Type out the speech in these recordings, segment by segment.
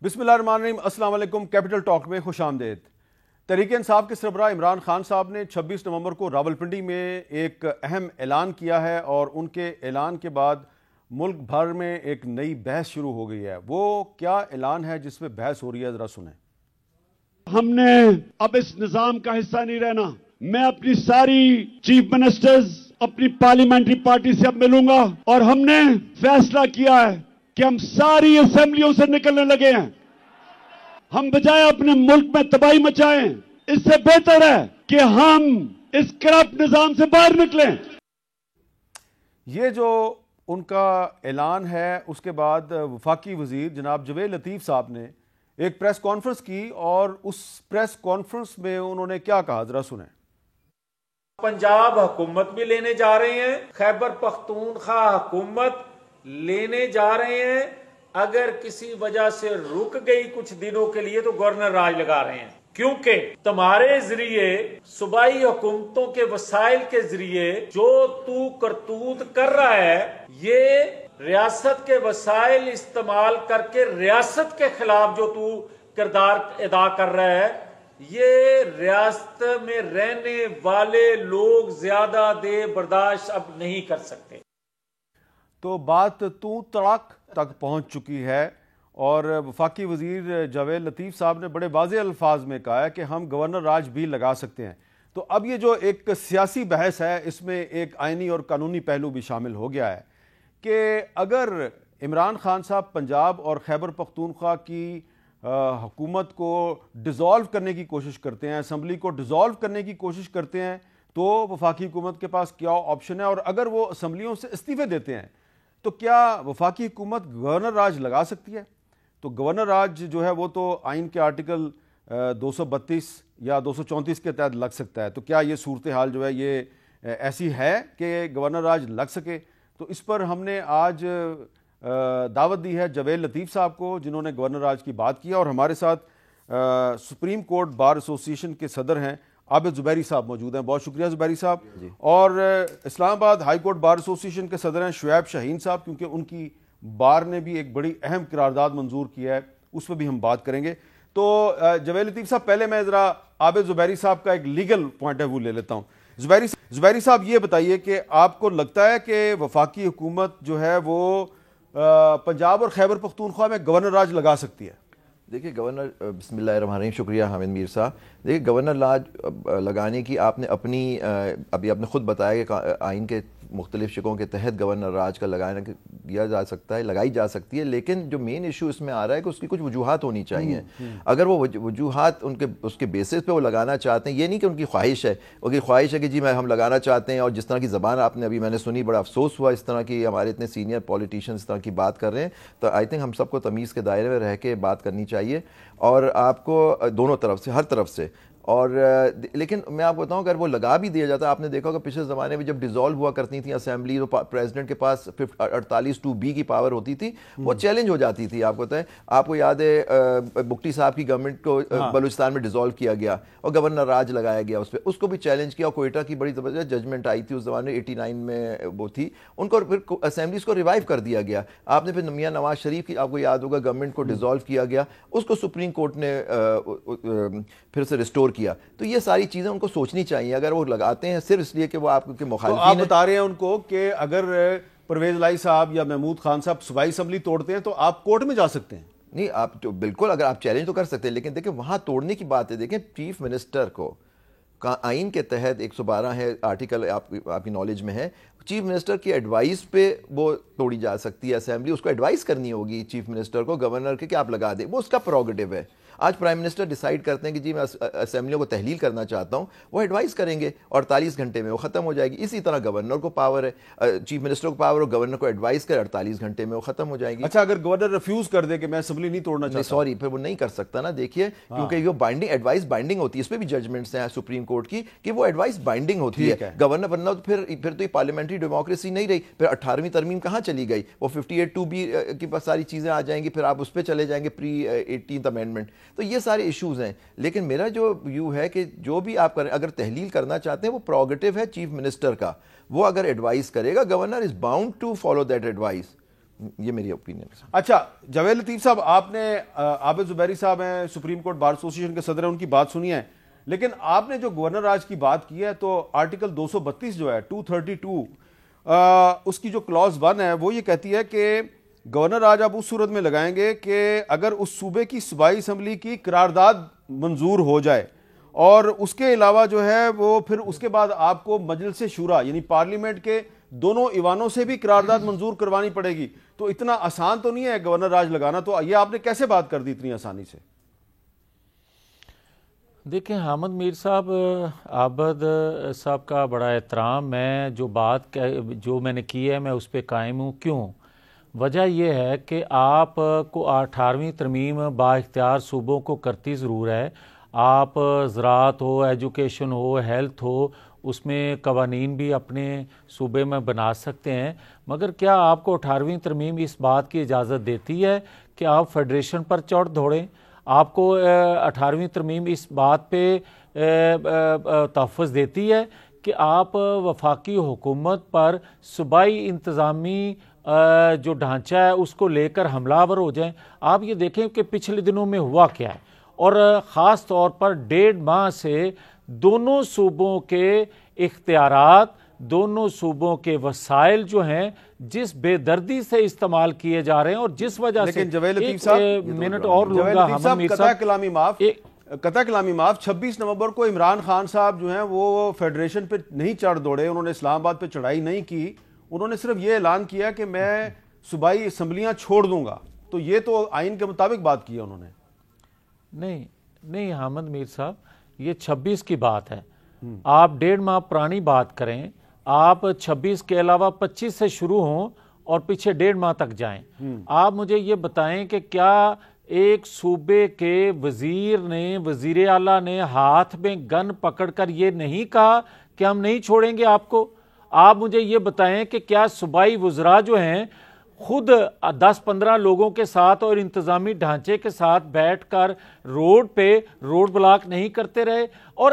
بسم اللہ الرحمن الرحیم۔ السلام علیکم۔ کیپٹل ٹاک میں خوش آمدید۔ تحریک انصاف کے سربراہ عمران خان صاحب نے 26 نومبر کو راولپنڈی میں ایک اہم اعلان کیا ہے اور ان کے اعلان کے بعد ملک بھر میں ایک نئی بحث شروع ہو گئی ہے۔ وہ کیا اعلان ہے جس میں بحث ہو رہی ہے، ذرا سنیں۔ ہم نے اب اس نظام کا حصہ نہیں رہنا۔ میں اپنی ساری چیف منسٹرز اپنی پارلیمنٹری پارٹی سے اب ملوں گا اور ہم نے فیصلہ کیا ہے کہ ہم ساری اسمبلیوں سے نکلنے لگے ہیں۔ ہم بجائے اپنے ملک میں تباہی مچائیں، اس سے بہتر ہے کہ ہم اس کرپٹ نظام سے باہر نکلیں۔ یہ جو ان کا اعلان ہے، اس کے بعد وفاقی وزیر جناب جویل لطیف صاحب نے ایک پریس کانفرنس کی اور اس پریس کانفرنس میں انہوں نے کیا کہا، ذرا سنیں۔ پنجاب حکومت بھی لینے جا رہے ہیں، خیبر پختونخوا حکومت لینے جا رہے ہیں۔ اگر کسی وجہ سے رک گئی کچھ دنوں کے لیے تو گورنر راج لگا رہے ہیں، کیونکہ تمہارے ذریعے صوبائی حکومتوں کے وسائل کے ذریعے جو تو کرتوت کر رہا ہے، یہ ریاست کے وسائل استعمال کر کے ریاست کے خلاف جو تو کردار ادا کر رہا ہے، یہ ریاست میں رہنے والے لوگ زیادہ دیر برداشت اب نہیں کر سکتے۔ تو بات تو تڑاک تک پہنچ چکی ہے اور وفاقی وزیر جویل لطیف صاحب نے بڑے واضح الفاظ میں کہا ہے کہ ہم گورنر راج بھی لگا سکتے ہیں۔ تو اب یہ جو ایک سیاسی بحث ہے، اس میں ایک آئینی اور قانونی پہلو بھی شامل ہو گیا ہے کہ اگر عمران خان صاحب پنجاب اور خیبر پختونخوا کی حکومت کو ڈیزالو کرنے کی کوشش کرتے ہیں، اسمبلی کو ڈیزالو کرنے کی کوشش کرتے ہیں، تو وفاقی حکومت کے پاس کیا آپشن ہے؟ اور اگر وہ اسمبلیوں سے استعفے دیتے ہیں تو کیا وفاقی حکومت گورنر راج لگا سکتی ہے؟ تو گورنر راج جو ہے وہ تو آئین کے آرٹیکل 232 یا 234 کے تحت لگ سکتا ہے۔ تو کیا یہ صورتحال جو ہے یہ ایسی ہے کہ گورنر راج لگ سکے؟ تو اس پر ہم نے آج دعوت دی ہے جویل لطیف صاحب کو، جنہوں نے گورنر راج کی بات کی، اور ہمارے ساتھ سپریم کورٹ بار ایسوسی ایشن کے صدر ہیں عابد زبیری صاحب موجود ہیں۔ بہت شکریہ زبیری صاحب۔ اور اسلام آباد ہائی کورٹ بار ایسوسی ایشن کے صدر ہیں شعیب شاہین صاحب، کیونکہ ان کی بار نے بھی ایک بڑی اہم قرارداد منظور کیا ہے، اس پہ بھی ہم بات کریں گے۔ تو جویل لطیف صاحب، پہلے میں ذرا عابد زبیری صاحب کا ایک لیگل پوائنٹ آف ویو لے لیتا ہوں۔ زبیری صاحب، یہ بتائیے کہ آپ کو لگتا ہے کہ وفاقی حکومت جو ہے وہ پنجاب اور خیبر پختونخوا میں گورنر راج لگا سکتی ہے؟ دیکھیے گورنر، بسم اللہ الرحمن الرحیم، شکریہ حامد میر صاحب۔ دیکھیے گورنر راج لگانے کی آپ نے اپنی ابھی آپ نے خود بتایا کہ آئین کے مختلف شقوں کے تحت گورنر راج کا لگانا کیا جا سکتا ہے، لگائی جا سکتی ہے، لیکن جو مین ایشو اس میں آ رہا ہے کہ اس کی کچھ وجوہات ہونی چاہیے۔ اگر وہ وجوہات اس کے بیسس پہ وہ لگانا چاہتے ہیں، یہ نہیں کہ ان کی خواہش ہے، ان کی خواہش ہے کہ جی ہم لگانا چاہتے ہیں، اور جس طرح کی زبان آپ نے ابھی میں نے سنی، بڑا افسوس ہوا اس طرح کی ہمارے اتنے سینئر پولیٹیشینز اس طرح کی بات کر رہے ہیں۔ تو آئی تھنک ہم سب کو تمیز کے دائرے میں رہ کے بات کرنی چاہیے، اور آپ کو دونوں طرف سے، ہر طرف سے۔ اور لیکن میں آپ کو بتاؤں، اگر وہ لگا بھی دیا جاتا ہے، آپ نے دیکھا ہوگا پچھلے زمانے میں جب ڈیزالو ہوا کرتی تھیں اسمبلی، تو پریزیڈنٹ کے پاس 48(2)B کی پاور ہوتی تھی، وہ چیلنج ہو جاتی تھی۔ آپ کو بتائیں، آپ کو یاد ہے بگٹی صاحب کی گورنمنٹ کو بلوچستان میں ڈیزالو کیا گیا اور گورنر راج لگایا گیا، اس کو بھی چیلنج کیا، اور کوئٹہ کی بڑی زبردست ججمنٹ آئی تھی اس زمانے میں، 89 میں وہ تھی، ان کو پھر اسمبلیز کو ریوائیو کر دیا گیا۔ آپ نے پھر میاں نواز شریف کی، آپ کو یاد ہوگا، گورنمنٹ کو ڈیزالو کیا گیا، اس کو سپریم کورٹ نے پھر سے ریسٹور کیا۔ تو یہ ساری چیزیں ان کو سوچنی چاہیے، اگر وہ لگاتے ہیں صرف اس لیے کہ وہ آپ کے مخالفین ہیں۔ آپ بتا رہے ہیں ان کو کہ اگر پرویز الہی صاحب یا محمود خان صاحب صوبائی اسمبلی توڑتے ہیں تو آپ کورٹ میں جا سکتے ہیں؟ نہیں، آپ تو بالکل، اگر آپ چیلنج تو کر سکتے ہیں، لیکن دیکھیں وہاں توڑنے کی بات ہے۔ دیکھیں چیف منسٹر کو آئین کے تحت 112 ہے آرٹیکل، آپ کی نالج میں ہے، چیف منسٹر کی ایڈوائس پہ وہ توڑی جا سکتی ہے اسمبلی، اس کو ایڈوائس کرنی ہوگی چیف منسٹر کو، گورنر کے، کہ آپ لگا دیں، وہ اس کا پروگیٹو ہے۔ آج پرائم منسٹر ڈیسائیڈ کرتے ہیں کہ جی میں اسمبلیوں کو تحلیل کرنا چاہتا ہوں، وہ ایڈوائز کریں گے، 48 گھنٹے میں وہ ختم ہو جائے گی۔ اسی طرح گورنر کو پاور ہے، چیف منسٹر کو پاور ہو، گورنر کو ایڈوائز کر 48 گھنٹے میں وہ ختم ہو جائے گی۔ اچھا، اگر گورنر ریفیوز کر دے کہ میں اسمبلی نہیں توڑنا چاہتا، سوری، پھر وہ نہیں کر سکتا نا، دیکھیے، کیونکہ یہ بائنڈنگ ایڈوائز بائنڈنگ ہوتی ہے، اس پہ بھی ججمنٹس ہیں سپریم کورٹ کی کہ وہ ایڈوائز بائنڈنگ ہوتی ہے۔ گورنر بننا تو پھر تو یہ پارلیمنٹری ڈیموکریسی نہیں رہی، پھر 18ویں ترمیم کہاں چلی گئی؟ وہ 58(2)B کی ساری چیزیں آ جائیں گی، پھر آپ اس پہ چلے جائیں گے، پری 18th امینڈمنٹ۔ تو یہ سارے ایشوز ہیں، لیکن میرا جو ویو ہے کہ جو بھی آپ کریں، اگر تحلیل کرنا چاہتے ہیں، وہ پروگیٹو ہے چیف منسٹر کا، وہ اگر ایڈوائز کرے گا، governor is bound to follow that advise. یہ میری اوپینین ہے. اچھا جاوید لطیف صاحب، آپ نے عابد زبیری صاحب ہیں، سپریم کورٹ بار ایسوسی ایشن کے صدر ہیں، ان کی بات سنی ہے، لیکن آپ نے جو گورنر راج کی بات کی ہے تو آرٹیکل 232 جو ہے 232 اس کی جو کلاز 1 ہے وہ یہ کہتی ہے کہ گورنر راج آپ اس صورت میں لگائیں گے کہ اگر اس صوبے کی صوبائی اسمبلی کی قرارداد منظور ہو جائے، اور اس کے علاوہ جو ہے وہ پھر اس کے بعد آپ کو مجلس شورا یعنی پارلیمنٹ کے دونوں ایوانوں سے بھی قرارداد منظور کروانی پڑے گی. تو اتنا آسان تو نہیں ہے گورنر راج لگانا، تو یہ آپ نے کیسے بات کر دی اتنی آسانی سے؟ دیکھیں حامد میر صاحب، عابد صاحب کا بڑا احترام، میں جو میں نے کی ہے میں اس پہ قائم ہوں. کیوں؟ وجہ یہ ہے کہ آپ کو 18ویں ترمیم با اختیار صوبوں کو کرتی ضرور ہے. آپ زراعت ہو، ایجوکیشن ہو، ہیلتھ ہو، اس میں قوانین بھی اپنے صوبے میں بنا سکتے ہیں، مگر کیا آپ کو 18ویں ترمیم اس بات کی اجازت دیتی ہے کہ آپ فیڈریشن پر چڑھ دوڑیں؟ آپ کو 18ویں ترمیم اس بات پہ تحفظ دیتی ہے کہ آپ وفاقی حکومت پر صوبائی انتظامی جو ڈھانچہ ہے اس کو لے کر حملہ آور ہو جائیں؟ آپ یہ دیکھیں کہ پچھلے دنوں میں ہوا کیا ہے، اور خاص طور پر 1.5 ماہ سے دونوں صوبوں کے اختیارات، دونوں صوبوں کے وسائل جو ہیں جس بے دردی سے استعمال کیے جا رہے ہیں، اور جس وجہ سے منٹ اور لوں گا قطع کلامی معاف 26 نومبر کو عمران خان صاحب جو ہیں وہ فیڈریشن پہ نہیں چڑھ دوڑے، انہوں نے اسلام آباد پہ چڑھائی نہیں کی، انہوں نے صرف یہ اعلان کیا کہ میں صوبائی اسمبلیاں چھوڑ دوں گا. تو یہ تو آئین کے مطابق بات کی ہے انہوں نے. نہیں حامد میر صاحب، یہ 26 کی بات ہے. آپ 1.5 ماہ پرانی بات کریں، آپ 26 کے علاوہ 25 سے شروع ہوں اور پیچھے 1.5 ماہ تک جائیں. آپ مجھے یہ بتائیں کہ کیا ایک صوبے کے وزیر نے، وزیر اعلیٰ نے ہاتھ میں گن پکڑ کر یہ نہیں کہا کہ ہم نہیں چھوڑیں گے آپ کو؟ آپ مجھے یہ بتائیں کہ کیا صوبائی وزراء جو ہیں خود 10-15 لوگوں کے ساتھ اور انتظامی ڈھانچے کے ساتھ بیٹھ کر روڈ بلاک نہیں کرتے رہے؟ اور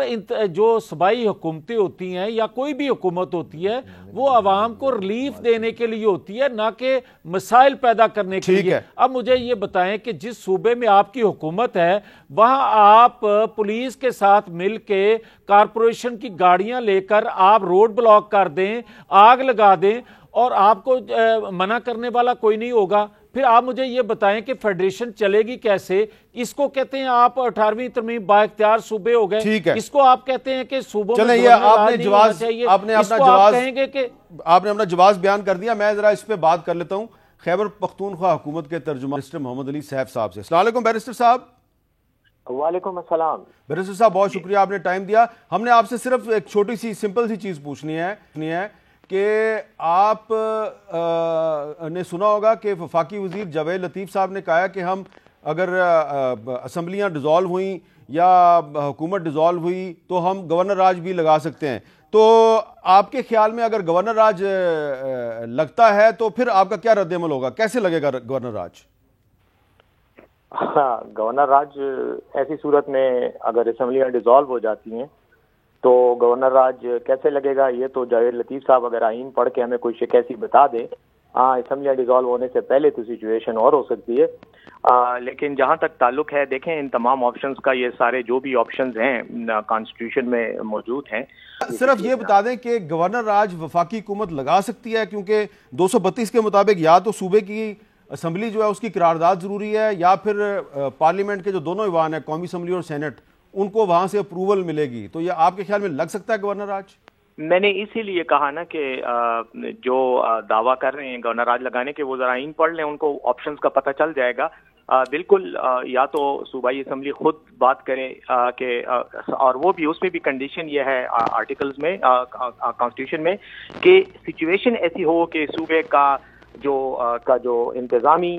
جو صوبائی حکومتیں ہوتی ہیں یا کوئی بھی حکومت ہوتی ہے وہ عوام کو ریلیف دینے کے لیے ہوتی ہے، نہ کہ مسائل پیدا کرنے کے لیے. اب مجھے یہ بتائیں کہ جس صوبے میں آپ کی حکومت ہے وہاں آپ پولیس کے ساتھ مل کے کارپوریشن کی گاڑیاں لے کر آپ روڈ بلاک کر دیں، آگ لگا دیں، اور آپ کو منع کرنے والا کوئی نہیں ہوگا. پھر آپ مجھے یہ بتائیں کہ فیڈریشن چلے گی کیسے؟ اس کو کہتے ہیں آپ 18ویں ترمیم با اختیار صوبے ہو گئے. اس کو آپ کہتے ہیں کہ صوبوں میں آپ نے اپنا جواز بیان کر دیا. میں ذرا اس پہ بات کر لیتا ہوں خیبر پختونخوا حکومت کے ترجمان بیرسٹر محمد علی سیف صاحب سے. السلام علیکم بیرسٹر صاحب. وعلیکم السلام. بیرسٹر صاحب بہت شکریہ آپ نے ٹائم دیا. ہم نے آپ سے صرف ایک چھوٹی سی سمپل سی چیز پوچھنی ہے کہ آپ نے سنا ہوگا کہ وفاقی وزیر جاوید لطیف صاحب نے کہا کہ ہم اگر اسمبلیاں ڈیزالو ہوئیں یا حکومت ڈیزالو ہوئی تو ہم گورنر راج بھی لگا سکتے ہیں. تو آپ کے خیال میں اگر گورنر راج لگتا ہے تو پھر آپ کا کیا رد عمل ہوگا؟ کیسے لگے گا گورنر راج؟ گورنر راج ایسی صورت میں اگر اسمبلیاں ڈیزالو ہو جاتی ہیں تو گورنر راج کیسے لگے گا؟ یہ تو جاوید لطیف صاحب اگر آئین پڑھ کے ہمیں کوئی شک ایسی بتا دے. اسمبلیاں ڈیزالو ہونے سے پہلے تو سچویشن اور ہو سکتی ہے. لیکن جہاں تک تعلق ہے، دیکھیں ان تمام آپشنز کا، یہ سارے جو بھی آپشنز ہیں کانسٹیٹیوشن میں موجود ہیں. صرف یہ بتا دیں کہ گورنر راج وفاقی حکومت لگا سکتی ہے کیونکہ 232 کے مطابق یا تو صوبے کی اسمبلی جو ہے اس کی قرارداد ضروری ہے، یا پھر پارلیمنٹ کے جو دونوں ایوان ہیں، قومی اسمبلی اور سینٹ، ان کو وہاں سے اپروول ملے گی. تو یہ آپ کے خیال میں لگ سکتا ہے گورنر راج؟ میں نے اسی لیے کہا نا کہ جو دعویٰ کر رہے ہیں گورنر راج لگانے کے وہ ذرا آئین پڑھ لیں، ان کو آپشنز کا پتہ چل جائے گا. بالکل یا تو صوبائی اسمبلی خود بات کرے کہ، اور وہ بھی اس میں بھی کنڈیشن یہ ہے آرٹیکلز میں، کانسٹیٹیوشن میں، کہ سچویشن ایسی ہو کہ صوبے کا جو انتظامی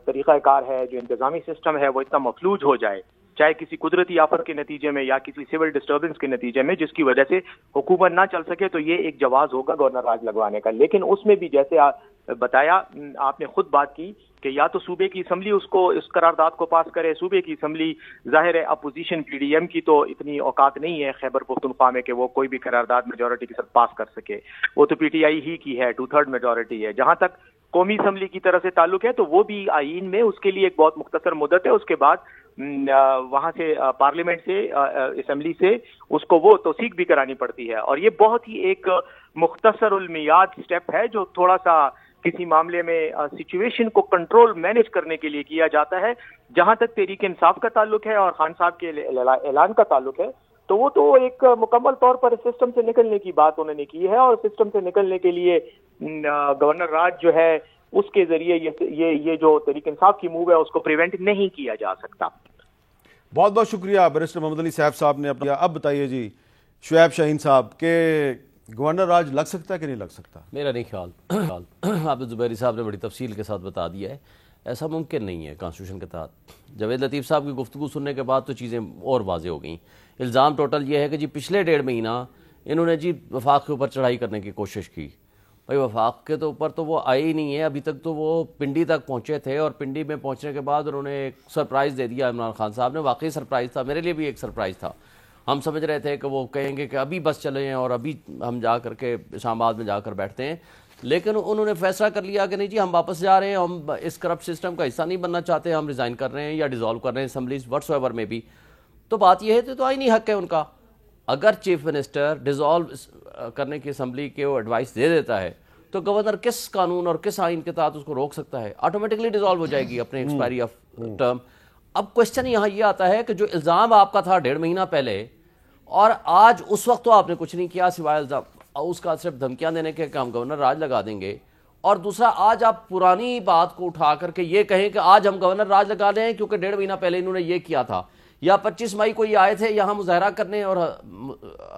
طریقہ کار ہے، جو انتظامی سسٹم ہے، وہ اتنا مفلوج ہو جائے، چاہے کسی قدرتی آفت کے نتیجے میں یا کسی سول ڈسٹربنس کے نتیجے میں، جس کی وجہ سے حکومت نہ چل سکے، تو یہ ایک جواز ہوگا گورنر راج لگوانے کا. لیکن اس میں بھی جیسے بتایا، آپ نے خود بات کی کہ یا تو صوبے کی اسمبلی اس قرارداد کو پاس کرے. صوبے کی اسمبلی ظاہر ہے اپوزیشن پی ڈی ایم کی تو اتنی اوقات نہیں ہے خیبر پختونخوا میں کہ وہ کوئی بھی قرارداد میجورٹی کے ساتھ پاس کر سکے. وہ تو پی ٹی آئی ہی کی ہے، 2/3 میجورٹی ہے. جہاں تک قومی اسمبلی کی طرف سے تعلق ہے تو وہ بھی آئین میں اس کے لیے ایک بہت مختصر مدت ہے، اس کے بعد وہاں سے پارلیمنٹ سے اسمبلی سے اس کو وہ توثیق بھی کرانی پڑتی ہے، اور یہ بہت ہی ایک مختصر المیعاد سٹیپ ہے جو تھوڑا سا کسی معاملے میں سچویشن کو کنٹرول مینج کرنے کے لیے کیا جاتا ہے۔ جہاں تک تحریک انصاف کا تعلق ہے اور خان صاحب کے اعلان کا تعلق ہے تو وہ تو ایک مکمل طور پر سسٹم سے نکلنے کی بات انہوں نے کی ہے، اور سسٹم سے نکلنے کے لیے گورنر راج جو ہے اس کے ذریعے یہ جو تحریک انصاف کی موو ہے اس کو پریونٹ نہیں کیا جا سکتا۔ بہت بہت شکریہ بیرسٹر محمد علی صاحب صاحب نے اپنا۔ اب بتائیے جی شعیب شاہین صاحب کہ گورنر راج لگ سکتا ہے کہ نہیں لگ سکتا؟ میرا نہیں خیال، عابد زبیری صاحب نے بڑی تفصیل کے ساتھ بتا دیا ہے، ایسا ممکن نہیں ہے کانسٹیٹیوشن کے تحت۔ جاوید لطیف صاحب کی گفتگو سننے کے بعد تو چیزیں اور واضح ہو گئیں۔ الزام ٹوٹل یہ ہے کہ جی پچھلے 1.5 مہینہ انہوں نے جی وفاق کے اوپر چڑھائی کرنے کی کوشش کی۔ بھائی وفاق کے تو اوپر تو وہ آئے ہی نہیں ہے، ابھی تک تو وہ پنڈی تک پہنچے تھے، اور پنڈی میں پہنچنے کے بعد انہوں نے ایک سرپرائز دے دیا عمران خان صاحب نے۔ واقعی سرپرائز تھا، میرے لیے بھی ایک سرپرائز تھا۔ ہم سمجھ رہے تھے کہ وہ کہیں گے کہ ابھی بس چلے ہیں اور ابھی ہم جا کر کے اسلام آباد میں جا کر بیٹھتے ہیں، لیکن انہوں نے فیصلہ کر لیا کہ نہیں جی ہم واپس جا رہے ہیں، ہم اس کرپٹ سسٹم کا حصہ نہیں بننا چاہتے، ہم ریزائن کر رہے ہیں یا ڈیزالو کر رہے ہیں اسمبلیز وٹس ایور میں بھی۔ تو بات یہ ہے تو آئینی حق ہے ان کا، اگر چیف منسٹر ڈیزالو کرنے کی اسمبلی کے وہ ایڈوائس دے دیتا ہے تو گورنر کس قانون اور کس آئین کے تحت اس کو روک سکتا ہے؟ آٹومیٹکلی ڈیزالو ہو جائے گی اپنے ایکسپائری آف ٹرم۔ اب کوشچن یہاں یہ آتا ہے کہ جو الزام آپ کا تھا 1.5 مہینہ پہلے، اور آج اس وقت تو آپ نے کچھ نہیں کیا سوائے الزام اس کا صرف دھمکیاں دینے کے کہ ہم گورنر راج لگا دیں گے، اور دوسرا آج آپ پرانی بات کو اٹھا کر کے یہ کہیں کہ آج ہم گورنر راج لگا رہے ہیں کیونکہ 1.5 مہینہ پہلے انہوں نے یہ کیا تھا، یا 25 مئی کو یہ آئے تھے یہاں مظاہرہ کرنے اور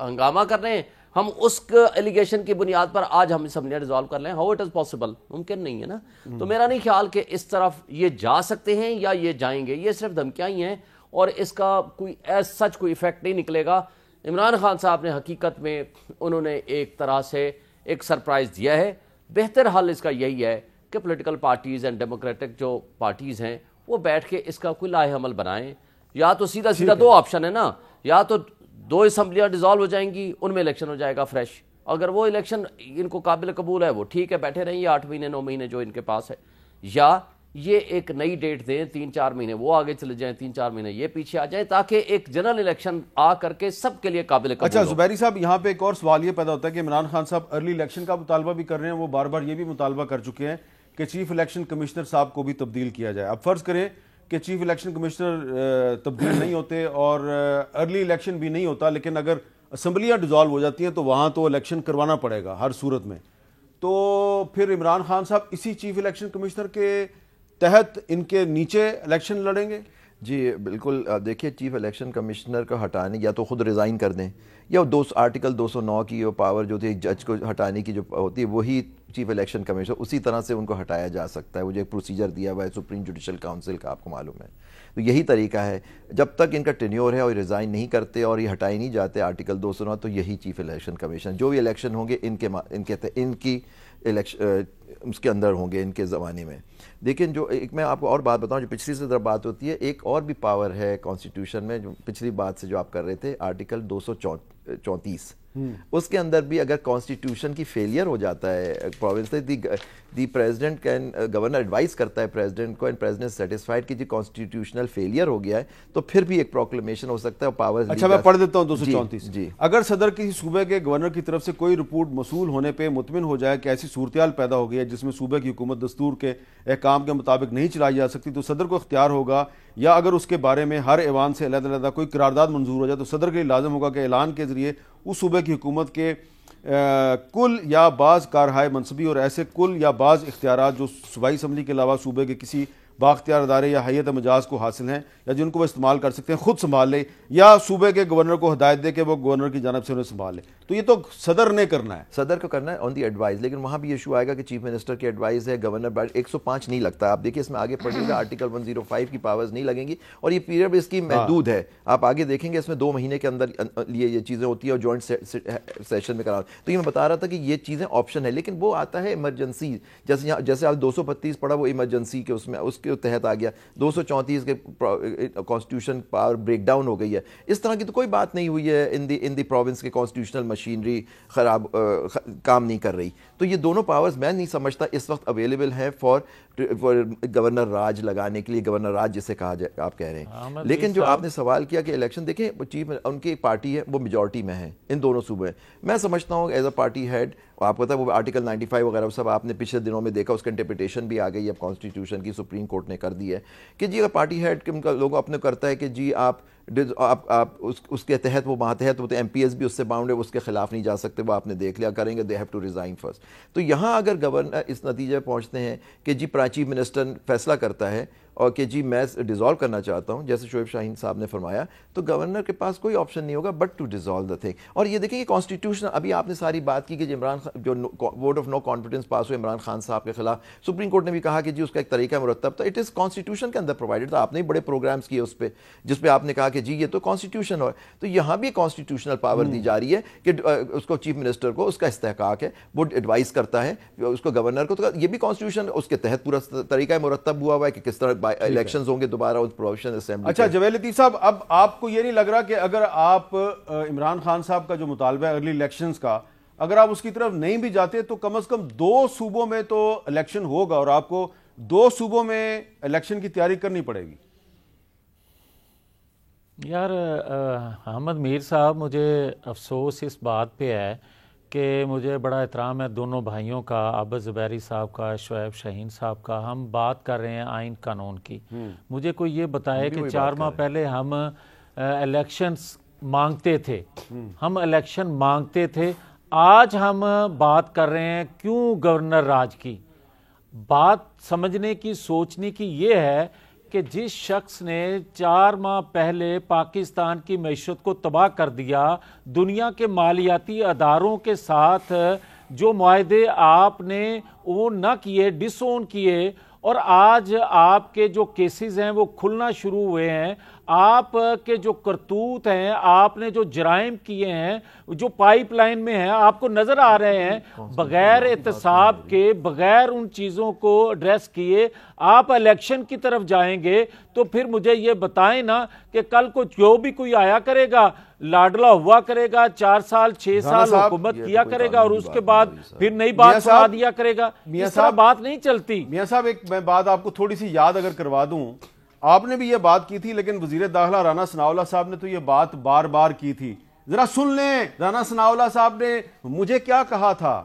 ہنگامہ کر رہے ہیں، ہم اس ایلیگیشن کی بنیاد پر آج ہم اسمبلیاں ڈیزالو کر لیں۔ How it is possible? ممکن نہیں ہے نا۔ تو میرا نہیں خیال کہ اس طرف یہ جا سکتے ہیں یا یہ جائیں گے، یہ صرف دھمکیاں ہی ہیں اور اس کا کوئی ایز سچ کوئی ایفیکٹ نہیں نکلے گا۔ عمران خان صاحب نے حقیقت میں انہوں نے ایک طرح سے ایک سرپرائز دیا ہے۔ بہتر حل اس کا یہی ہے کہ پولیٹیکل پارٹیز اینڈ ڈیموکریٹک جو پارٹیز ہیں وہ بیٹھ کے اس کا کوئی لاہ عمل بنائیں۔ یا تو سیدھا 2 آپشن ہے نا، یا تو 2 اسمبلیاں ڈیزالو ہو جائیں گی، ان میں الیکشن ہو جائے گا فریش، اگر وہ الیکشن ان کو قابل قبول ہے وہ ٹھیک ہے بیٹھے رہیں، یا 8 مہینے 9 مہینے جو ان کے پاس ہے، یا یہ ایک نئی ڈیٹ دیں، 3-4 مہینے وہ آگے چلے جائیں، 3-4 مہینے یہ پیچھے آ جائیں، تاکہ ایک جنرل الیکشن آ کر کے سب کے لیے قابل قبول اچھا ہو۔ زبیری صاحب یہاں پہ ایک اور سوال یہ پیدا ہوتا ہے کہ عمران خان صاحب ارلی الیکشن کا مطالبہ بھی کر رہے ہیں، وہ بار بار یہ بھی مطالبہ کر چکے ہیں کہ چیف الیکشن کمشنر صاحب کو بھی تبدیل کیا جائے۔ اب فرض کریں کہ چیف الیکشن کمشنر تبدیل نہیں ہوتے اور ارلی الیکشن بھی نہیں ہوتا، لیکن اگر اسمبلیاں ڈیزالو ہو جاتی ہیں تو وہاں تو الیکشن کروانا پڑے گا ہر صورت میں، تو پھر عمران خان صاحب اسی چیف الیکشن کمشنر کے تحت ان کے نیچے الیکشن لڑیں گے؟ جی بالکل، دیکھیے چیف الیکشن کمشنر کو ہٹانے یا تو خود ریزائن کر دیں، یا آرٹیکل 209 کی وہ پاور جو تھی ایک جج کو ہٹانے کی جو ہوتی ہے وہی چیف الیکشن کمشنر اسی طرح سے ان کو ہٹایا جا سکتا ہے۔ وہ جو ایک پروسیجر دیا ہوا ہے سپریم جوڈیشل کاؤنسل کا، آپ کو معلوم ہے، تو یہی طریقہ ہے۔ جب تک ان کا ٹینیور ہے اور ریزائن نہیں کرتے اور یہ ہٹائے نہیں جاتے آرٹیکل 209، تو یہی چیف الیکشن کمیشن جو بھی الیکشن ہوں گے ان کی الیکشن اس کے اندر ہوں گے ان کے زمانے میں۔ لیکن جو ایک میں آپ کو اور بات بتاؤں جو پچھلی سے طرف بات ہوتی ہے، ایک اور بھی پاور ہے کانسٹیٹیوشن میں، جو پچھلی بات سے جو آپ کر رہے تھے آرٹیکل 234، اس کے اندر بھی اگر کانسٹیٹیوشن کی فیلئر ہو جاتا ہے province the president can, governor advise کرتا ہے پریزیڈنٹ کو، اینڈ پریزیڈنٹ سیٹسفائڈ کہ جی کانسٹیٹیوشنل فیلئر ہو گیا ہے، تو پھر بھی ایک پروکلیمیشن ہو سکتا ہے پاور۔ اچھا میں پڑھ دیتا ہوں 234۔ جی، اگر صدر کسی صوبے کے گورنر کی طرف سے کوئی رپورٹ موصول ہونے پہ مطمئن ہو جائے کہ ایسی صورتحال پیدا ہو گئی ہے جس میں صوبے کی حکومت دستور کے احکام کے مطابق نہیں چلائی جا سکتی، تو صدر کو اختیار ہوگا، یا اگر اس کے بارے میں ہر ایوان سے علیحدہ علیحدہ کوئی قرارداد منظور ہو جائے تو صدر کے لیے لازم ہوگا کہ اعلان کے ذریعے اس صوبے کی حکومت کے کل یا بعض کارہائے منصبی اور ایسے کل یا بعض اختیارات جو صوبائی اسمبلی کے علاوہ صوبے کے کسی بااختیار ادارے یا ہیئت مجاز کو حاصل ہیں یا جن کو وہ استعمال کر سکتے ہیں خود سنبھال لے، یا صوبے کے گورنر کو ہدایت دے کہ وہ گورنر کی جانب سے انہیں سنبھال لے۔ تو یہ تو صدر نے کرنا ہے، صدر کو کرنا ہے آن دی ایڈوائز، لیکن وہاں بھی ایشو آئے گا کہ چیف منسٹر کی ایڈوائز ہے، گورنر 105 نہیں لگتا، آپ دیکھیں اس میں آگے پڑھیے گا آرٹیکل 105 کی پاورز نہیں لگیں گی، اور یہ پیریڈ اس کی محدود ہے، آپ آگے دیکھیں گے اس میں 2 مہینے کے اندر یہ چیزیں ہوتی ہیں اور جوائنٹ سیشن میں کرا۔ تو یہ میں بتا رہا تھا کہ یہ چیزیں آپشن ہے، لیکن وہ آتا ہے ایمرجنسی، جیسے آپ 235 پڑھا وہ ایمرجنسی کے اس میں، اس کے کے تحت آ گیا, 234 کے کانسٹیٹیوشن پاور بریک ڈاؤن ہو گئی ہے. اس طرح کی تو کوئی بات نہیں ہوئی ہے ان دی پروونس کے کانسٹیٹیوشنل مشینری خراب کام نہیں کر رہی. تو یہ دونوں پاورز میں نہیں سمجھتا اس وقت اویلیبل ہیں فار گورنر راج لگانے کے لیے, گورنر راج جسے کہا جائے آپ کہہ رہے ہیں. لیکن جو آپ نے سوال کیا کہ الیکشن, دیکھیں چیف ان کی ایک پارٹی ہے وہ میجورٹی میں ہے ان دونوں صوبوں میں. میں سمجھتا ہوں ایز اے پارٹی ہیڈ, آپ کو پتا ہے وہ آرٹیکل 95 وغیرہ سب آپ نے پچھلے دنوں میں دیکھا, اس کا انٹرپریٹیشن بھی آ گئی ہے اب کانسٹیٹیوشن کی, سپریم کورٹ نے کر دی ہے کہ جی اگر پارٹی ہیڈ لوگوں اپنے کرتا ہے کہ جی آپ اس کے تحت وہ ماتحت ہوتے ہیں, ایم پی ایس بھی اس سے باؤنڈ ہے, اس کے خلاف نہیں جا سکتے, وہ آپ نے دیکھ لیا کریں گے, they have to resign first. تو یہاں اگر گورنر اس نتیجے پہ پہنچتے ہیں کہ جی چیف منسٹر فیصلہ کرتا ہے اور کہ جی میں ڈیزالو کرنا چاہتا ہوں, جیسے شعیب شاہین صاحب نے فرمایا, تو گورنر کے پاس کوئی آپشن نہیں ہوگا but to dissolve the thing. اور یہ دیکھیں کہ کانسٹیٹیوشن, ابھی آپ نے ساری بات کی کہ عمران خان جو ووٹ آف نو کانفیڈنس پاس ہوئے عمران خان صاحب کے خلاف, سپریم کورٹ نے بھی کہا کہ جی اس کا ایک طریقہ مرتب تھا, اٹ از کانسٹیٹیوشن کے اندر پرووائڈڈ تھا. آپ نے بڑے پروگرامس کیے اس پہ جس پہ آپ نے کہا کہ جی یہ تو کانسٹیٹیوشن ہے. تو یہاں بھی کانسٹیٹیوشنل پاور دی جا رہی ہے کہ اس کو چیف منسٹر کو اس کا استحقاق ہے, وہ ایڈوائز کرتا ہے اس کو گورنر کو. تو یہ بھی کانسٹیٹیوشن اس کے تحت پورا طریقہ مرتب ہوا ہے کہ کس طرح الیکشنز ہوں گے دوبارہ اس پروویشن اسمبلی. اچھا جاوید لطیف صاحب, اب آپ کو یہ نہیں لگ رہا کہ اگر آپ عمران خان صاحب کا جو مطالبہ ہے ارلی الیکشنز کا, اگر آپ اس کی طرف نہیں بھی جاتے تو کم از کم 2 صوبوں میں تو الیکشن ہوگا اور آپ کو 2 صوبوں میں الیکشن کی تیاری کرنی پڑے گی؟ یار احمد میر صاحب, مجھے افسوس اس بات پہ ہے کہ مجھے بڑا احترام ہے دونوں بھائیوں کا, عابد زبیری صاحب کا, شعیب شاہین صاحب کا. ہم بات کر رہے ہیں آئین قانون کی. مجھے کوئی یہ بتائے کہ 4 ماہ پہلے ہم الیکشنز مانگتے تھے, ہم الیکشن مانگتے تھے, آج ہم بات کر رہے ہیں کیوں گورنر راج کی. بات سمجھنے کی, سوچنے کی یہ ہے کہ جس شخص نے 4 ماہ پہلے پاکستان کی معیشت کو تباہ کر دیا, دنیا کے مالیاتی اداروں کے ساتھ جو معاہدے آپ نے اون نہ کیے, ڈس اون کیے, اور آج آپ کے جو کیسز ہیں وہ کھلنا شروع ہوئے ہیں, آپ کے جو کرتوت ہیں, آپ نے جو جرائم کیے ہیں, جو پائپ لائن میں ہیں آپ کو نظر آ رہے ہیں, بغیر احتساب کے, بغیر ان چیزوں کو ایڈریس کیے آپ الیکشن کی طرف جائیں گے. تو پھر مجھے یہ بتائیں نا کہ کل کو جو بھی کوئی آیا کرے گا, لاڈلا ہوا کرے گا, 4 سال 6 سال حکومت کیا کرے گا اور اس کے بعد پھر نئی بات سنا دیا کرے گا. اس طرح بات نہیں چلتی. میاں صاحب ایک میں بات آپ کو تھوڑی سی یاد اگر کروا دوں, آپ نے بھی یہ بات کی تھی لیکن وزیر داخلہ رانا ثناءاللہ صاحب نے تو یہ بات بار بار کی تھی. ذرا سن لیں رانا ثناءاللہ صاحب نے مجھے کیا کہا تھا.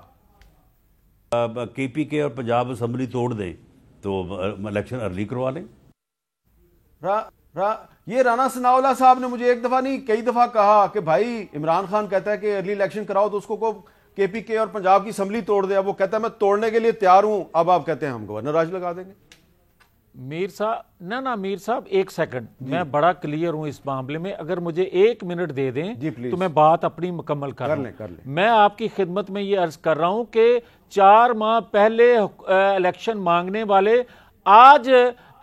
کے پی کے اور پنجاب اسمبلی توڑ دیں تو الیکشن ارلی کروا لیں. یہ رانا ثناءاللہ صاحب نے مجھے ایک دفعہ نہیں کئی دفعہ کہا کہ بھائی عمران خان کہتا ہے کہ ارلی الیکشن کراؤ تو اس کو کے پی کے اور پنجاب کی اسمبلی توڑ دے. اب وہ کہتا ہے میں توڑنے کے لیے تیار ہوں, اب آپ کہتے ہیں ہم گورنر راج لگا دیں گے. میر صاحب نہ میر صاحب ایک سیکنڈ, میں بڑا کلیئر ہوں اس معاملے میں, اگر مجھے 1 منٹ دے دیں تو میں بات اپنی مکمل کر لیں. میں آپ کی خدمت میں یہ عرض کر رہا ہوں کہ 4 ماہ پہلے الیکشن مانگنے والے آج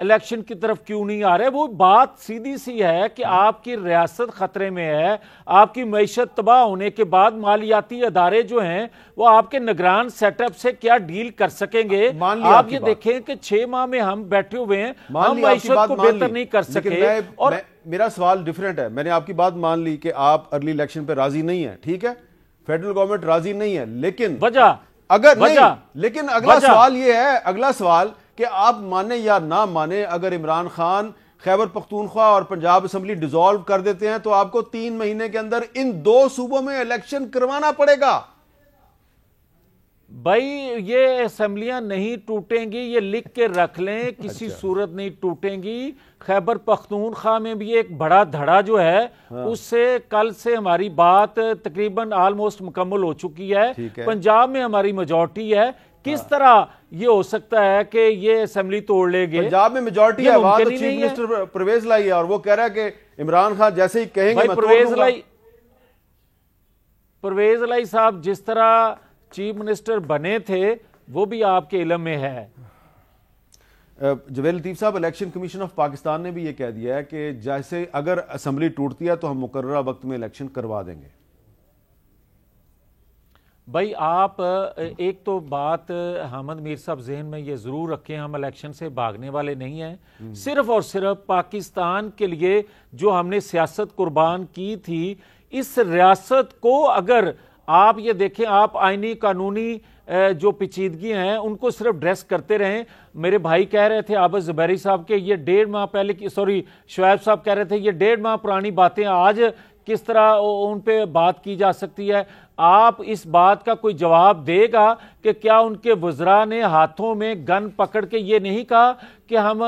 الیکشن کی طرف کیوں نہیں آ رہے. وہ بات سیدھی سی ہے کہ آپ کی ریاست خطرے میں ہے, آپ کی معیشت تباہ ہونے کے بعد مالیاتی ادارے جو ہیں وہ آپ کے نگران سیٹ اپ سے کیا ڈیل کر سکیں گے. آپ یہ دیکھیں کہ 6 ماہ میں ہم بیٹھے ہوئے ہیں, ہم معیشت کو بہتر نہیں کر سکے. اور میرا سوال ڈیفرنٹ ہے, میں نے آپ کی بات مان لی کہ آپ ارلی الیکشن پہ راضی نہیں ہیں, ٹھیک ہے, فیڈرل گورنمنٹ راضی نہیں ہے, لیکن وجہ اگر نہیں, لیکن اگلا سوال یہ ہے, اگلا سوال کہ آپ مانے یا نہ مانے, اگر عمران خان خیبر پختونخوا اور پنجاب اسمبلی ڈیزالو کر دیتے ہیں تو آپ کو 3 مہینے کے اندر ان 2 صوبوں میں الیکشن کروانا پڑے گا. بھائی یہ اسمبلیاں نہیں ٹوٹیں گی, یہ لکھ کے رکھ لیں, کسی صورت نہیں ٹوٹیں گی. خیبر پختونخوا میں بھی ایک بڑا دھڑا جو ہے اس سے کل سے ہماری بات تقریباً آلموسٹ مکمل ہو چکی ہے. پنجاب میں ہماری میجورٹی ہے, کس طرح یہ ہو سکتا ہے کہ یہ اسمبلی توڑ لے گے؟ پنجاب میں میجورٹی ہے, وہاں تو چیف منسٹر پرویز لائی ہے اور وہ کہہ رہا ہے کہ عمران خان جیسے ہی کہیں گے میں توڑ دوں گا. پرویز لائی صاحب جس طرح چیف منسٹر بنے تھے وہ بھی آپ کے علم میں ہے. جاوید لطیف صاحب, الیکشن کمیشن آف پاکستان نے بھی یہ کہہ دیا ہے کہ جیسے اگر اسمبلی ٹوٹتی ہے تو ہم مقررہ وقت میں الیکشن کروا دیں گے. بھائی آپ ایک تو بات حامد میر صاحب ذہن میں یہ ضرور رکھیں، ہم الیکشن سے بھاگنے والے نہیں ہیں، صرف اور صرف پاکستان کے لیے جو ہم نے سیاست قربان کی تھی، اس ریاست کو اگر آپ یہ دیکھیں، آپ آئینی قانونی جو پیچیدگی ہیں ان کو صرف ڈریس کرتے رہیں. میرے بھائی کہہ رہے تھے عابد زبیری صاحب کہ یہ 1.5 ماہ پہلے کی، شعیب صاحب کہہ رہے تھے یہ 1.5 ماہ پرانی باتیں آج کس طرح ان پہ بات کی جا سکتی ہے. آپ اس بات کا کوئی جواب دے گا کہ کیا ان کے وزراء نے ہاتھوں میں گن پکڑ کے یہ نہیں کہا کہ ہم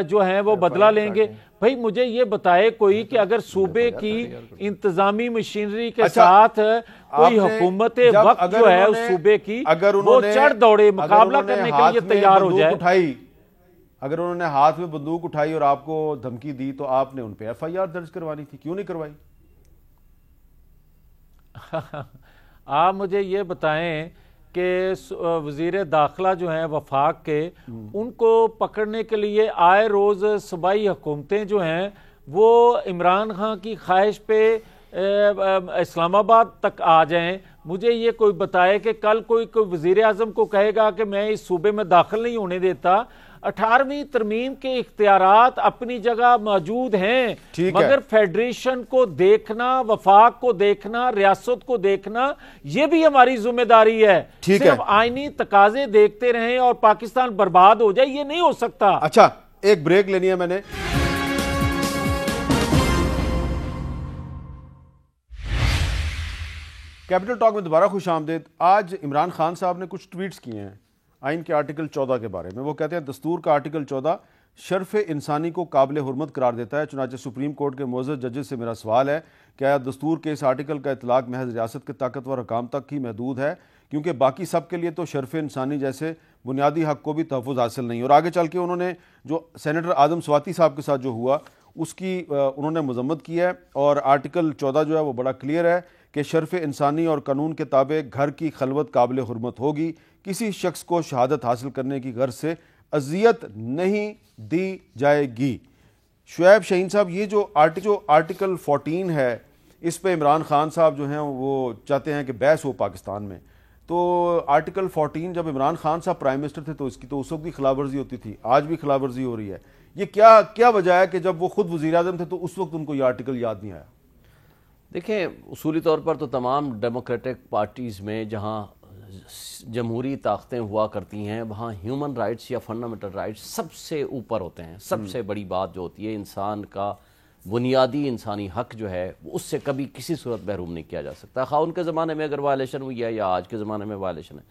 جو ہیں وہ بدلہ لیں گے؟ بھائی مجھے یہ بتائے کوئی کہ اگر صوبے کی انتظامی مشینری کے ساتھ کوئی حکومت وقت جو ہے اس صوبے کی وہ چڑھ دوڑے مقابلہ کرنے کے لیے تیار ہو جائے. اگر انہوں نے ہاتھ میں بندوق اٹھائی اور آپ کو دھمکی دی تو آپ نے ان پہ FIR درج کروانی تھی، کیوں نہیں کروائی؟ آپ مجھے یہ بتائیں کہ وزیر داخلہ جو ہیں وفاق کے، ان کو پکڑنے کے لیے آئے روز صوبائی حکومتیں جو ہیں وہ عمران خان کی خواہش پہ اسلام آباد تک آ جائیں. مجھے یہ کوئی بتائے کہ کل کوئی وزیر اعظم کو کہے گا کہ میں اس صوبے میں داخل نہیں ہونے دیتا. 18ویں ترمیم کے اختیارات اپنی جگہ موجود ہیں، مگر فیڈریشن کو دیکھنا، وفاق کو دیکھنا، ریاست کو دیکھنا یہ بھی ہماری ذمہ داری ہے. صرف آئینی تقاضے دیکھتے رہیں اور پاکستان برباد ہو جائے، یہ نہیں ہو سکتا. اچھا ایک بریک لینی ہے میں نے. کیپٹل ٹاک میں دوبارہ خوش آمدید. آج عمران خان صاحب نے کچھ ٹویٹس کیے ہیں آئین کے آرٹیکل 14 کے بارے میں. وہ کہتے ہیں دستور کا آرٹیکل 14 شرف انسانی کو قابل حرمت قرار دیتا ہے. چنانچہ سپریم کورٹ کے معزز ججز سے میرا سوال ہے کہ آیا دستور کے اس آرٹیکل کا اطلاق محض ریاست کے طاقتور حکام تک ہی محدود ہے، کیونکہ باقی سب کے لیے تو شرف انسانی جیسے بنیادی حق کو بھی تحفظ حاصل نہیں. اور آگے چل کے انہوں نے جو سینیٹر آدم سواتی صاحب کے ساتھ جو ہوا اس کی انہوں نے مذمت کی ہے. اور آرٹیکل 14 جو ہے وہ بڑا کلیئر ہے کہ شرف انسانی اور قانون کے تابع گھر کی خلوت قابل حرمت ہوگی. کسی شخص کو شہادت حاصل کرنے کی غرض سے اذیت نہیں دی جائے گی. شعیب شاہین صاحب، یہ جو آرٹیکل 14 ہے اس پہ عمران خان صاحب جو ہیں وہ چاہتے ہیں کہ بحث ہو پاکستان میں. تو آرٹیکل 14 جب عمران خان صاحب پرائم منسٹر تھے تو اس کی تو اس وقت بھی خلاف ورزی ہوتی تھی، آج بھی خلاف ورزی ہو رہی ہے. یہ کیا وجہ ہے کہ جب وہ خود وزیر اعظم تھے تو اس وقت ان کو یہ آرٹیکل یاد نہیں آیا؟ دیکھیں اصولی طور پر تو تمام ڈیموکریٹک پارٹیز میں جہاں جمہوری طاقتیں ہوا کرتی ہیں وہاں ہیومن رائٹس یا فنڈامنٹل رائٹس سب سے اوپر ہوتے ہیں. سب سے بڑی بات جو ہوتی ہے انسان کا بنیادی انسانی حق جو ہے اس سے کبھی کسی صورت محروم نہیں کیا جا سکتا، خواہ ان کے زمانے میں اگر وائلیشن ہوئی ہے یا آج کے زمانے میں وائلیشن ہے.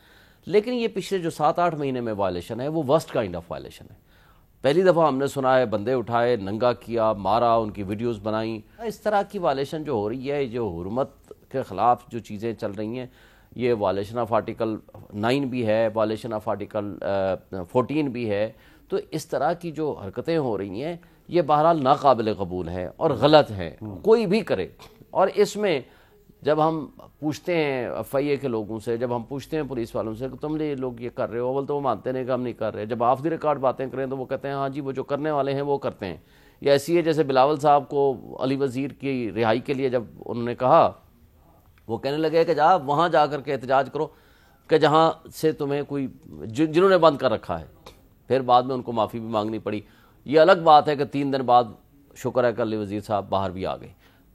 لیکن یہ پچھلے جو 7-8 مہینے میں وائلیشن ہے وہ ورسٹ کائنڈ آف وائلیشن ہے. پہلی دفعہ ہم نے سنا ہے بندے اٹھائے، ننگا کیا، مارا، ان کی ویڈیوز بنائیں. اس طرح کی وائلیشن جو ہو رہی ہے، جو حرمت کے خلاف جو چیزیں چل رہی ہیں، یہ وائلیشن آف آرٹیکل 9 بھی ہے، وائلیشن آف آرٹیکل 14 بھی ہے. تو اس طرح کی جو حرکتیں ہو رہی ہیں یہ بہرحال ناقابل قبول ہے اور غلط ہے، کوئی بھی کرے. اور اس میں جب ہم پوچھتے ہیں FIA کے لوگوں سے، جب ہم پوچھتے ہیں پولیس والوں سے کہ تم لوگ یہ کر رہے ہو، اول تو وہ مانتے نہیں کہ ہم نہیں کر رہے. جب آف دی ریکارڈ باتیں کریں تو وہ کہتے ہیں ہاں جی وہ جو کرنے والے ہیں وہ کرتے ہیں. یہ ایسی ہے جیسے بلاول صاحب کو علی وزیر کی رہائی کے لیے جب انہوں نے کہا، وہ کہنے لگے کہ جا وہاں جا کر کے احتجاج کرو کہ جہاں سے تمہیں کوئی جنہوں نے بند کر رکھا ہے. پھر بعد میں ان کو معافی بھی مانگنی پڑی. یہ الگ بات ہے کہ 3 دن بعد شکر ہے کہ علی وزیر صاحب باہر بھی آ گئے.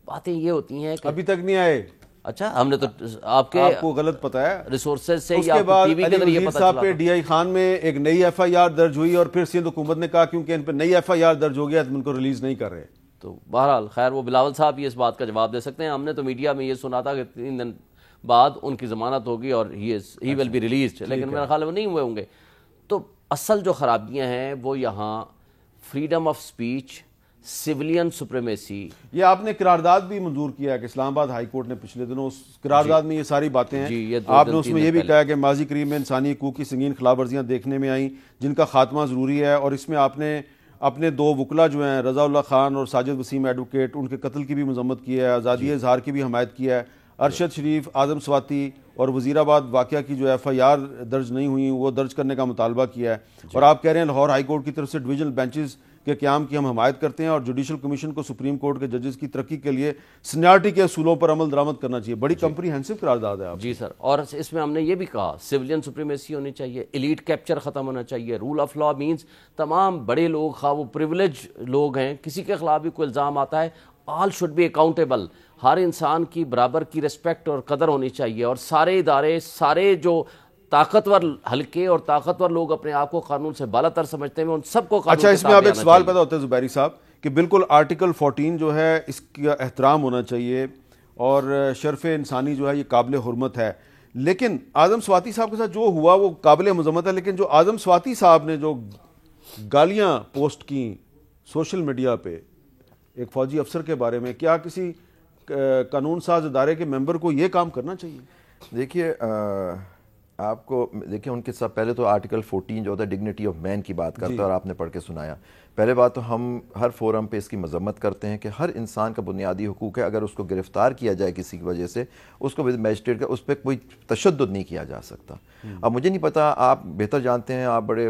باتیں یہ ہوتی ہیں کہ ابھی تک نہیں آئے. اچھا ہم نے تو آپ کو غلط پتا ہے ریسورسز سے اس کے بعد علی وزیر صاحب پہ DI خان میں ایک نئی FIR درج ہوئی اور پھر سندھ حکومت نے کہا کیونکہ ان پہ نئی FIR درج ہو گیا تو ان کو ریلیز نہیں کر رہے. تو بہرحال خیر وہ بلاول صاحب ہی اس بات کا جواب دے سکتے ہیں. ہم نے تو میڈیا میں یہ سنا تھا کہ 3 دن بعد ان کی ضمانت ہوگی اور ہی ول بی ریلیزڈ، لیکن میرا خیال ہے وہ نہیں ہوئے ہوں گے. تو اصل جو خرابیاں ہیں وہ یہاں freedom of speech, civilian supremacy. یہ آپ نے قرارداد بھی منظور کیا ہے کہ اسلام آباد ہائی کورٹ نے پچھلے دنوں اس قرارداد میں یہ ساری باتیں ہیں. آپ نے اس میں یہ بھی کہا کہ ماضی قریب میں انسانی حقوق کی سنگین خلاف ورزیاں دیکھنے میں آئیں جن کا خاتمہ ضروری ہے. اور اس میں آپ نے اپنے 2 وکلا جو ہیں رضا اللہ خان اور ساجد وسیم ایڈوکیٹ، ان کے قتل کی بھی مذمت کی ہے، آزادی اظہار کی بھی حمایت کی ہے. ارشد شریف، آدم سواتی اور وزیر آباد واقعہ کی جو FIR درج نہیں ہوئی وہ درج کرنے کا مطالبہ کیا ہے. اور آپ کہہ رہے ہیں لاہور ہائی کورٹ کی طرف سے ڈویژنل بینچز کے قیام کی ہم حمایت کرتے ہیں اور جوڈیشل کمیشن کو سپریم کورٹ کے ججز کی ترقی کے لیے سینیارٹی کے اصولوں پر عمل درآمد کرنا چاہیے. بڑی کمپریہنسو قرارداد ہے آپ. جی سر, اور اس میں ہم نے یہ بھی کہا سویلین سپریمیسی ہونی چاہیے, ایلیٹ کیپچر ختم ہونا چاہیے, رول آف لا مینز تمام بڑے لوگ خواہ وہ پریولیج لوگ ہیں, کسی کے خلاف بھی کوئی الزام آتا ہے آل شوڈ بی اکاؤنٹیبل, ہر انسان کی برابر کی رسپیکٹ اور قدر ہونی چاہیے, اور سارے ادارے, سارے جو طاقتور حلقے اور طاقتور لوگ اپنے آپ کو قانون سے بالا تر سمجھتے ہیں ان سب کو قانون. اچھا, اس میں اب ایک سوال پیدا ہوتا ہے زبیری صاحب کہ بالکل آرٹیکل 14 جو ہے اس کا احترام ہونا چاہیے اور شرف انسانی جو ہے یہ قابل حرمت ہے, لیکن اعظم سواتی صاحب کے ساتھ جو ہوا وہ قابل مذمت ہے, لیکن جو اعظم سواتی صاحب نے جو گالیاں پوسٹ کی سوشل میڈیا پہ ایک فوجی افسر کے بارے میں, کیا کسی قانون ساز ادارے کے ممبر کو یہ کام کرنا چاہیے؟ دیکھیے آپ کو دیکھیں ان کے سب پہلے تو آرٹیکل 14 جو ہوتا ہے ڈگنیٹی آف مین کی بات کرتا ہے اور آپ نے پڑھ کے سنایا. پہلے بات تو ہم ہر فورم پہ اس کی مذمت کرتے ہیں کہ ہر انسان کا بنیادی حقوق ہے, اگر اس کو گرفتار کیا جائے کسی کی وجہ سے اس کو میجسٹریٹ کا اس پہ کوئی تشدد نہیں کیا جا سکتا. اب مجھے نہیں پتا, آپ بہتر جانتے ہیں, آپ بڑے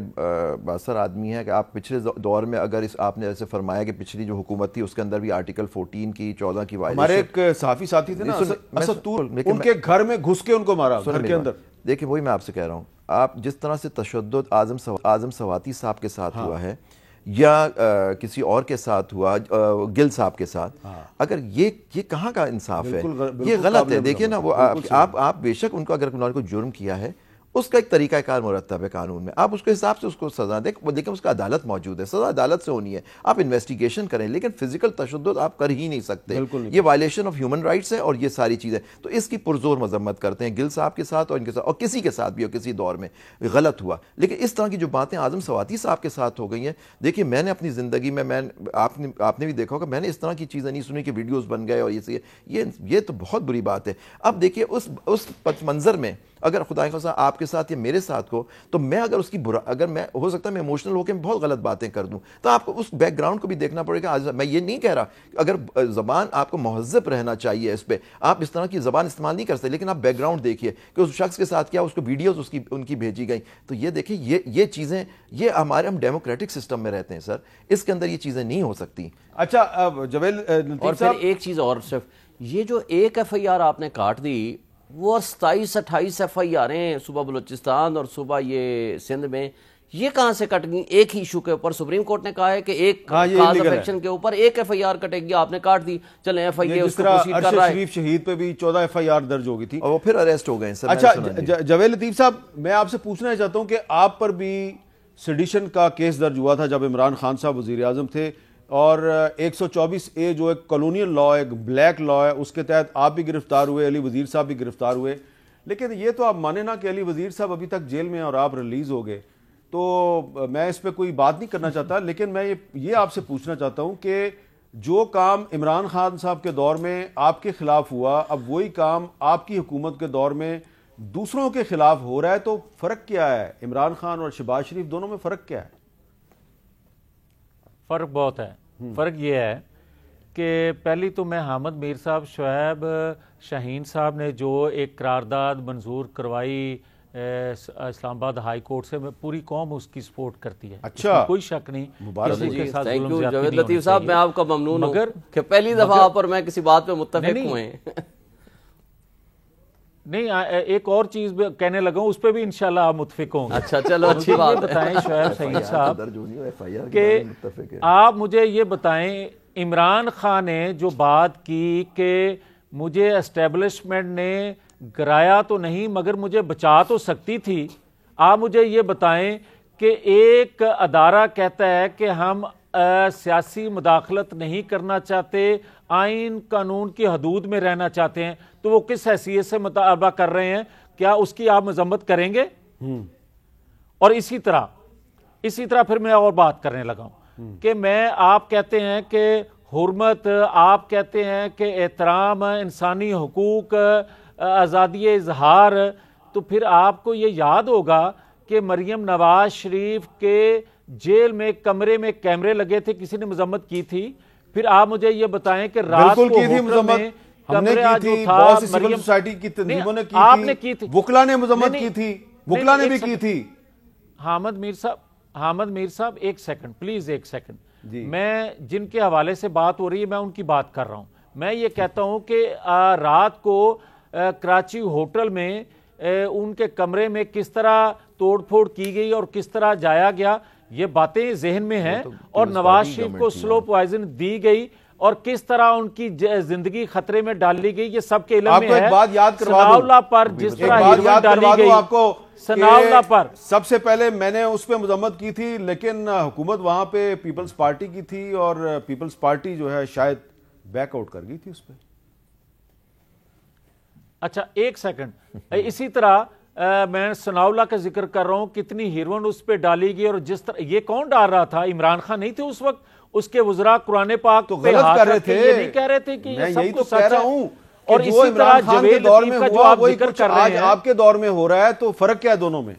باثر آدمی ہیں کہ آپ پچھلے دور میں اگر آپ نے ایسے فرمایا کہ پچھلی جو حکومت تھی اس کے اندر بھی آرٹیکل 14 کی 14 کی وائلیشن. ہمارے ایک صحافی ساتھی تھے نا اسد طور, ان کے گھر میں گھس کے ان کو مارا گھر کے اندر. دیکھیں وہی میں آپ سے کہہ رہا ہوں, آپ جس طرح سے تشدد اعظم سواتی صاحب کے ساتھ ہوا ہے یا کسی اور کے ساتھ ہوا, گل صاحب کے ساتھ, اگر یہ کہاں کا انصاف ہے, یہ غلط ہے. دیکھیے نا, وہ آپ بے شک ان کو اگر انہوں نے کوئی جرم کیا ہے اس کا ایک طریقہ کار مرتب ہے قانون میں, آپ اس کے حساب سے اس کو سزا دیں, لیکن اس کا عدالت موجود ہے, سزا عدالت سے ہونی ہے, آپ انویسٹیگیشن کریں, لیکن فزیکل تشدد آپ کر ہی نہیں سکتے, یہ وائلیشن آف ہیومن رائٹس ہے اور یہ ساری چیزیں. تو اس کی پرزور مذمت کرتے ہیں گل صاحب کے ساتھ اور ان کے ساتھ, اور کسی کے ساتھ بھی ہو کسی دور میں غلط ہوا, لیکن اس طرح کی جو باتیں اعظم سواتی صاحب کے ساتھ ہو گئی ہیں. دیکھیے میں نے اپنی زندگی میں آپ نے بھی دیکھا ہوگا, میں نے اس طرح کی چیزیں نہیں سنی کہ ویڈیوز بن گئے اور یہ تو بہت بری بات ہے. اب دیکھیے اس پس منظر میں اگر خدا خاصا آپ کے ساتھ یا میرے ساتھ کو, تو میں اگر اس کی اگر میں ہو سکتا ہے میں ایموشنل ہو کے بہت غلط باتیں کر دوں, تو آپ کو اس بیک گراؤنڈ کو بھی دیکھنا پڑے گا. میں یہ نہیں کہہ رہا, اگر زبان آپ کو مہذب رہنا چاہیے, اس پہ آپ اس طرح کی زبان استعمال نہیں کر سکتے, لیکن آپ بیک گراؤنڈ دیکھیے کہ اس شخص کے ساتھ کیا, اس کو ویڈیوز ان کی بھیجی گئیں, تو یہ دیکھیں یہ چیزیں, یہ ہم ڈیموکریٹک سسٹم میں رہتے ہیں سر, اس کے اندر یہ چیزیں نہیں ہو سکتی. اچھا جویل, اور پھر ایک چیز اور, صرف یہ جو ایک ایف آئی آر آپ نے کاٹ دی, وہ 27-28 ایف آئی آر ہیں صوبہ بلوچستان اور صوبہ یہ سندھ میں, یہ کہاں سے کٹ گئی ایک ہی ایشو کے اوپر؟ سپریم کورٹ نے کہا ہے کہ ایک کاز آف ایکشن کے اوپر ایک ایف آئی آر کٹے گی, آپ نے کاٹ دی, چلیں ایف آئی اے اس کو پروسیڈ کر رہا ہے. شریف شہید پہ بھی 14 ایف آئی آر درج ہو گئی تھی اور وہ پھر اریسٹ ہو گئے. اچھا جویل لطیف صاحب, میں آپ سے پوچھنا چاہتا ہوں کہ آپ پر بھی سیڈیشن کا کیس درج ہوا تھا جب عمران خان صاحب وزیر اعظم تھے, اور 124A جو ایک کالونیل لا ہے, ایک بلیک لا ہے, اس کے تحت آپ بھی گرفتار ہوئے, علی وزیر صاحب بھی گرفتار ہوئے. لیکن یہ تو آپ مانے نا کہ علی وزیر صاحب ابھی تک جیل میں اور آپ ریلیز ہو گئے, تو میں اس پہ کوئی بات نہیں کرنا چاہتا, لیکن میں یہ آپ سے پوچھنا چاہتا ہوں کہ جو کام عمران خان صاحب کے دور میں آپ کے خلاف ہوا, اب وہی کام آپ کی حکومت کے دور میں دوسروں کے خلاف ہو رہا ہے, تو فرق کیا ہے؟ عمران خان اور شہباز شریف دونوں میں فرق کیا ہے؟ فرق بہت ہے. فرق یہ ہے کہ پہلی تو میں حامد میر صاحب, شعیب شاہین صاحب نے جو ایک قرارداد منظور کروائی اسلام آباد ہائی کورٹ سے, میں پوری قوم اس کی سپورٹ کرتی ہے. اچھا, کوئی شک نہیں. تھینک یو جاوید لطیف صاحب, میں آپ کا ممنون ہوں کہ پہلی دفعہ آپ اور میں کسی بات پہ متفق ہوئے. نہیں, ایک اور چیز کہنے لگا ہوں, اس پہ بھی انشاءاللہ آپ متفق ہوں گے. اچھا چلو, اچھی بات ہے. بتائیں شعیب شاہین صاحب کہ آپ مجھے یہ بتائیں, عمران خان نے جو بات کی کہ مجھے اسٹیبلشمنٹ نے گرایا تو نہیں مگر مجھے بچا تو سکتی تھی, آپ مجھے یہ بتائیں کہ ایک ادارہ کہتا ہے کہ ہم سیاسی مداخلت نہیں کرنا چاہتے, آئین قانون کی حدود میں رہنا چاہتے ہیں, تو وہ کس حیثیت سے مطالبہ کر رہے ہیں؟ کیا اس کی آپ مذمت کریں گے؟ اور اسی طرح پھر میں اور بات کرنے لگا ہوں کہ آپ کہتے ہیں کہ حرمت, آپ کہتے ہیں کہ احترام, انسانی حقوق, آزادی اظہار, تو پھر آپ کو یہ یاد ہوگا کہ مریم نواز شریف کے جیل میں کمرے میں کیمرے لگے تھے, کسی نے مذمت کی تھی؟ پھر آپ مجھے یہ بتائیں کہ رات کو کمرہ جو تھا مریم سوسائٹی کی تنظیموں نے کی تھی, وکلا نے مذمت کی تھی, وکلا نے بھی کی تھی. حامد میر صاحب ایک سیکنڈ پلیز, ایک سیکنڈ. میں جن کے حوالے سے بات ہو رہی ہے میں ان کی بات کر رہا ہوں. میں یہ کہتا ہوں کہ رات کو کراچی ہوٹل میں ان کے کمرے میں کس طرح توڑ پھوڑ کی گئی اور کس طرح جایا گیا یہ باتیں ذہن میں ہیں, اور نواز شریف کو سلو پوائزن دی گئی اور کس طرح ان کی زندگی خطرے میں ڈالی گئی یہ سب کے علم میں ہے. ایک بات یاد کروا ثناء اللہ پر جس طرح ہیروئن ڈالی گئی آپ کو, ثناء اللہ پر سب سے پہلے میں نے اس پہ مذمت کی تھی, لیکن حکومت وہاں پہ پیپلز پارٹی کی تھی اور پیپلز پارٹی جو ہے شاید بیک آؤٹ کر گئی تھی اس پہ. اچھا ایک سیکنڈ, اسی طرح میں ثناء اللہ کا ذکر کر رہا ہوں, کتنی ہیروئن اس پہ ڈالی گئی, اور جس طرح یہ کون ڈال رہا تھا؟ عمران خان نہیں تھے اس وقت, اس کے وزراء قرآن پاک تو پہ غلط ہاتھ کر رہے رکھ کے تھے, یہ نہیں کہہ رہے تھے کہ میں یہ سب یہی تو کچھ کہہ سچ رہا ہے. ہوں اور کہ وہ اسی طرح عمران خان کے جویل دور لطیف میں کا جو ہوا آپ وہی ذکر کچھ کر رہے آج ہیں, آپ کے دور میں ہو رہا ہے, تو فرق کیا ہے دونوں میں؟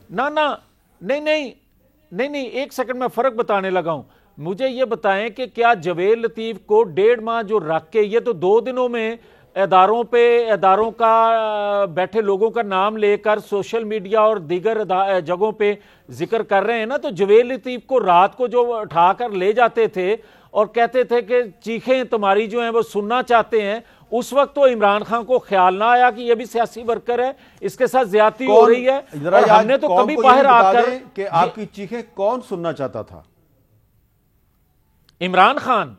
نہیں, ایک سیکنڈ میں فرق بتانے لگا ہوں. مجھے یہ بتائیں کہ کیا جویل لطیف کو 1.5 ماہ جو رکھ کے, یہ تو 2 دنوں میں اداروں کا بیٹھے لوگوں کا نام لے کر سوشل میڈیا اور دیگر جگہوں پہ ذکر کر رہے ہیں نا, تو جویل لطیف کو رات کو جو اٹھا کر لے جاتے تھے اور کہتے تھے کہ چیخیں تمہاری جو ہیں وہ سننا چاہتے ہیں, اس وقت تو عمران خان کو خیال نہ آیا کہ یہ بھی سیاسی ورکر ہے, اس کے ساتھ زیادتی ہو رہی ہے, اور ہم نے تو کبھی باہر آ کر کہ آپ کی چیخیں کون سننا چاہتا تھا؟ عمران خان.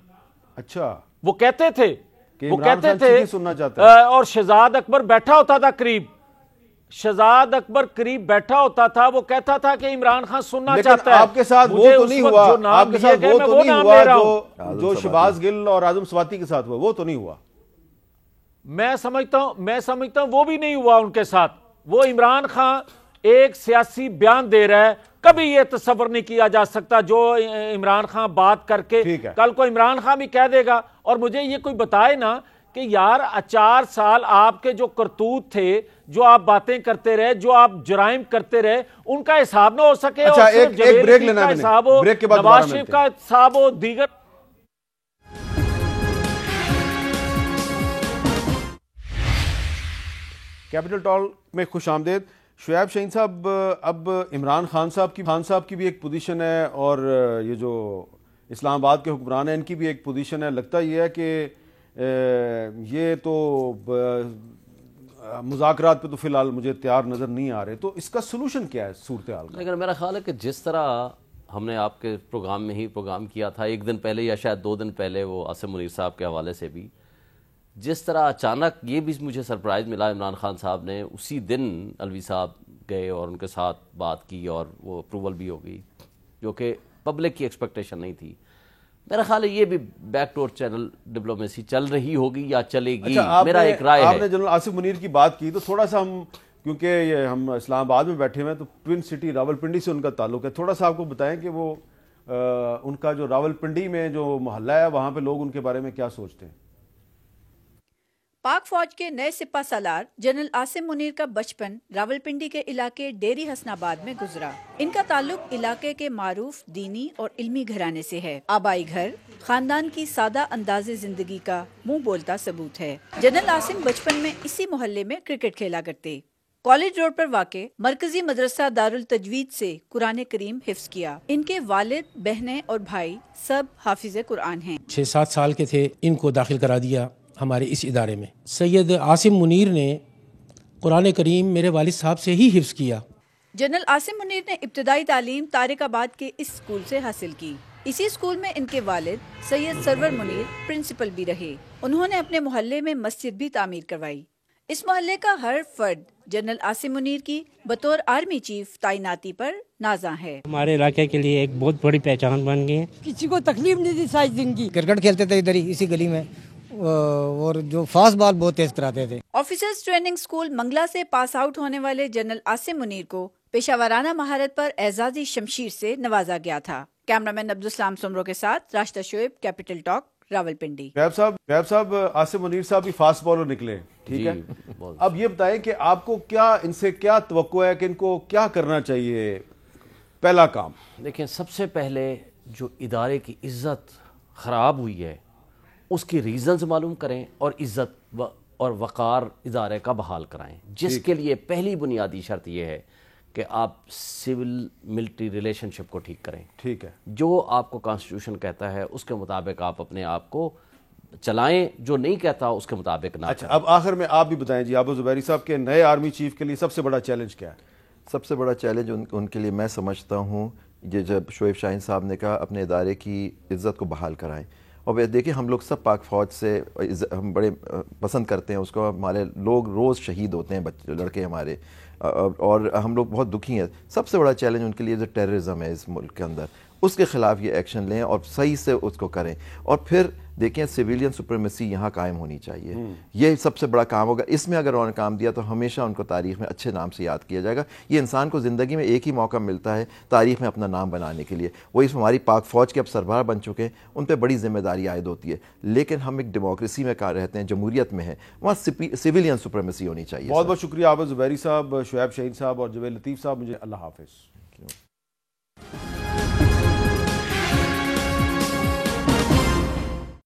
اچھا, وہ کہتے تھے سننا چاہتا ہے, اور شہزاد اکبر بیٹھا ہوتا تھا قریب, بیٹھا ہوتا تھا, وہ کہتا تھا کہ عمران خان سننا چاہتا ہے. آپ کے ساتھ وہ تو نہیں ہوا, آپ کے ساتھ وہ تو نہیں ہوا جو شہباز گل اور اعظم سواتی کے ساتھ ہوا, وہ تو نہیں ہوا. میں سمجھتا ہوں وہ بھی نہیں ہوا ان کے ساتھ. وہ عمران خان ایک سیاسی بیان دے رہا ہے, کبھی یہ تصور نہیں کیا جا سکتا جو عمران خان بات کر کے کل کو عمران خان بھی کہہ دے گا. اور مجھے یہ کوئی بتائے نا کہ یار 4 سال آپ کے جو کرتوت تھے, جو آپ باتیں کرتے رہے, جو آپ جرائم کرتے رہے, ان کا حساب نہ ہو سکے, اچھا, اور ایک بریک لینا ہے, بریک کے بعد نواز شریف کا حساب ہو, دیگر. کیپٹل ٹاک میں خوش آمدید. شعیب شاہین صاحب, اب عمران خان صاحب کی بھی ایک پوزیشن ہے, اور یہ جو اسلام آباد کے حکمران ہیں ان کی بھی ایک پوزیشن ہے. لگتا یہ ہے کہ یہ تو مذاکرات پہ تو فی الحال مجھے تیار نظر نہیں آ رہے, تو اس کا سلوشن کیا ہے صورتحال کا؟ لیکن میرا خیال ہے کہ جس طرح ہم نے آپ کے پروگرام میں ہی پروگرام کیا تھا 1 دن پہلے یا شاید 2 دن پہلے, وہ عاصم منیر صاحب کے حوالے سے بھی, جس طرح اچانک یہ بھی مجھے سرپرائز ملا, عمران خان صاحب نے اسی دن الوی صاحب گئے اور ان کے ساتھ بات کی اور وہ اپروول بھی ہو گئی, جو کہ پبلک کی ایکسپیکٹیشن نہیں تھی. میرا خیال ہے یہ بھی بیک ڈور چینل ڈپلومیسی چل رہی ہوگی یا چلے گی. میرا ایک رائے ہے. آپ نے جنرل عاصم منیر کی بات کی تو تھوڑا سا ہم, کیونکہ یہ ہم اسلام آباد میں بیٹھے ہوئے ہیں تو ٹوین سٹی راولپنڈی سے ان کا تعلق ہے, تھوڑا سا آپ کو بتائیں کہ وہ ان کا جو راولپنڈی میں جو محلہ ہے وہاں پہ لوگ ان کے بارے میں کیا سوچتے ہیں. پاک فوج کے نئے سپہ سالار جنرل عاصم منیر کا بچپن راولپنڈی کے علاقے ڈیری حسن آباد میں گزرا. ان کا تعلق علاقے کے معروف دینی اور علمی گھرانے سے ہے. آبائی گھر خاندان کی سادہ انداز زندگی کا منہ بولتا ثبوت ہے. جنرل عاصم بچپن میں اسی محلے میں کرکٹ کھیلا کرتے. کالج روڈ پر واقع مرکزی مدرسہ دارالتجوید سے قرآن کریم حفظ کیا. ان کے والد, بہنیں اور بھائی سب حافظ قرآن ہیں. 6-7 سال کے تھے, ان کو داخل کرا دیا ہمارے اس ادارے میں. سید عاصم منیر نے قرآن کریم میرے والد صاحب سے ہی حفظ کیا. جنرل عاصم منیر نے ابتدائی تعلیم طارق آباد کے اس اسکول سے حاصل کی. اسی اسکول میں ان کے والد سید سرور منیر پرنسپل بھی رہے. انہوں نے اپنے محلے میں مسجد بھی تعمیر کروائی. اس محلے کا ہر فرد جنرل عاصم منیر کی بطور آرمی چیف تعیناتی پر نازاں ہے. ہمارے علاقے کے لیے ایک بہت بڑی پہچان بن گئی ہے. کسی کو تکلیف نہیں دی ساری زندگی. کرکٹ کھیلتے تھے ادھر ہی اسی گلی میں, اور جو فاسٹ بال بہت تیز کراتے تھے. آفیسرز ٹریننگ اسکول منگلا سے پاس آؤٹ ہونے والے جنرل عاصم منیر کو پیشہ ورانہ مہارت پر اعزازی شمشیر سے نوازا گیا تھا. کیمرامین عبدالسلام سمرو کے ساتھ راشدہ شعیب, کیپٹل ٹاک, راولپنڈی. شعیب صاحب, عاصم منیر صاحب بھی فاسٹ بالر نکلے, ٹھیک ہے. اب یہ بتائیں کہ آپ کو کیا ان سے کیا توقع ہے کہ ان کو کیا کرنا چاہیے پہلا کام؟ دیکھیں, سب سے پہلے جو ادارے کی عزت خراب ہوئی ہے اس کی ریزنز معلوم کریں اور عزت اور وقار ادارے کا بحال کرائیں, جس کے لیے پہلی بنیادی شرط یہ ہے کہ آپ سول ملٹری ریلیشن شپ کو ٹھیک کریں. ٹھیک ہے, جو آپ کو کانسٹیٹیوشن کہتا ہے اس کے مطابق آپ اپنے آپ کو چلائیں, جو نہیں کہتا اس کے مطابق نہ. اچھا, اب آخر میں آپ بھی بتائیں جی, عابد زبیری صاحب کے نئے آرمی چیف کے لیے سب سے بڑا چیلنج کیا ہے؟ سب سے بڑا چیلنج ان کے لیے میں سمجھتا ہوں یہ جب شعیب شاہین صاحب نے کہا اپنے ادارے کی عزت کو بحال کرائیں. اور دیکھیں ہم لوگ سب پاک فوج سے ہم بڑے پسند کرتے ہیں اس کو, ہمارے لوگ روز شہید ہوتے ہیں لڑکے ہمارے, اور ہم لوگ بہت دکھی ہیں. سب سے بڑا چیلنج ان کے لیے جو ٹیررزم ہے اس ملک کے اندر, اس کے خلاف یہ ایکشن لیں اور صحیح سے اس کو کریں. اور پھر دیکھیں سویلین سپریمیسی یہاں قائم ہونی چاہیے, یہ سب سے بڑا کام ہوگا. اس میں اگر انہوں نے کام دیا تو ہمیشہ ان کو تاریخ میں اچھے نام سے یاد کیا جائے گا. یہ انسان کو زندگی میں ایک ہی موقع ملتا ہے تاریخ میں اپنا نام بنانے کے لیے. وہ اس ہماری پاک فوج کے اب سربراہ بن چکے ہیں, ان پہ بڑی ذمہ داری عائد ہوتی ہے. لیکن ہم ایک ڈیموکریسی میں رہتے ہیں, جمہوریت میں ہیں, وہاں سویلین سپریمیسی ہونی چاہیے. بہت بہت شکریہ عابد زبیری صاحب, شعیب شاہین صاحب اور جویل لطیف صاحب. مجھے اللہ حافظ.